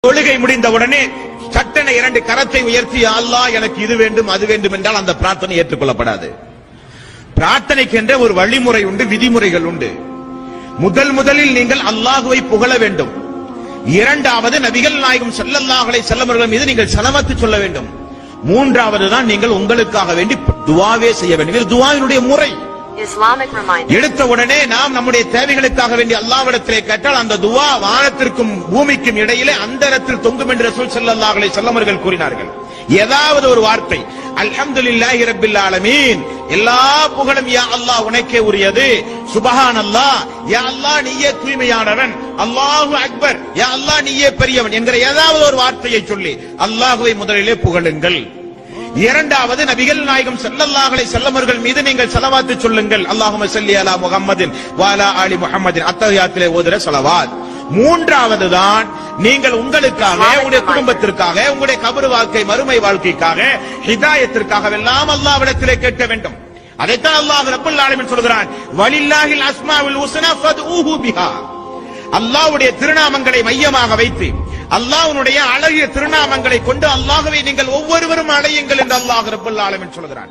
தொழுகை முடிந்தவுடனே சட்டென இரண்டு கரத்தை உயர்த்தி அல்லாஹ் எனக்கு இது வேண்டும் அது வேண்டும் என்றால் அந்த பிரார்த்தனை ஏற்றுக்கொள்ளப்படாது. பிரார்த்தனைக்கென்ற ஒரு வழிமுறை உண்டு, விதிமுறைகள் உண்டு. முதலில் நீங்கள் அல்லாஹுவை புகழ வேண்டும். இரண்டாவது நபிகள் நாயகம் ஸல்லல்லாஹு அலைஹி வஸல்லம் அவர்கள் மீது நீங்கள் ஸலவாத் சொல்ல வேண்டும். மூன்றாவது தான் நீங்கள் உங்களுக்காக வேண்டி துஆவே செய்ய வேண்டும். இது துஆவினுடைய முறை. எடுத்த உடனே நாம் நம்முடைய தேவைகளுக்காக வேண்டி அல்லாஹ்விடத்திலே கேட்டால் அந்த துஆ வானத்திற்கும் பூமிக்கும் இடையிலே அந்தரத்தில் தொங்கும் என்று ரசூல் ஸல்லல்லாஹு அலைஹி வஸல்லம் அவர்கள் கூறினார்கள். ஏதாவது ஒரு வார்த்தை அல்ஹம்துலில்லாஹி ரப்பில் ஆலமீன், எல்லா புகழும் யா அல்லாஹ் உனக்கே உரியது, சுப்ஹானல்லாஹ், யா அல்லாஹ் நீயே தூய்மையானவன், அல்லாஹு அக்பர், யா அல்லாஹ் நீயே பெரியவன் என்கிற ஏதாவது ஒரு வார்த்தையை சொல்லி அல்லாஹ்வை முதலிலே புகழுங்கள். இரண்டாவது நபிகள் நாயகம் ஸல்லல்லாஹு அலைஹி வஸல்லம் அவர்கள் மீது நீங்கள் ஸலவாத் சொல்லுங்கள். அல்லாஹும்ம ஸல்லி அலா முஹம்மதின் வ அலா ஆலி முஹம்மதின், அத்தஹியாத்திலே ஓதுற ஸலவாத். மூன்றாவது தான் நீங்கள் உங்களுக்காக, உங்களுடைய குடும்பத்திற்காக, உங்களுடைய கபர் வாழ்க்கை மறுமை வாழ்க்கைக்காக, ஹிதாயத்திற்காக எல்லாம் அல்லாஹ்விடத்திலே கேட்க வேண்டும். அதைத்தான் அல்லாஹ் ரப்பல் ஆலமீன் சொல்கிறான், வலில்லாஹில் அஸ்மாஉல் ஹுஸ்னா ஃபத்ஊஹு பிஹா. அல்லாஹ்வுடைய திருநாமங்களை மையமாக வைத்து அல்லாஹ்வுடைய அழகிய திருநாமங்களை கொண்டு அல்லாஹ்வை நீங்கள் ஒவ்வொருவரும் அழையுங்கள் என்று அல்லாஹ் ரப்பல் ஆலமீன் சொல்கிறான்.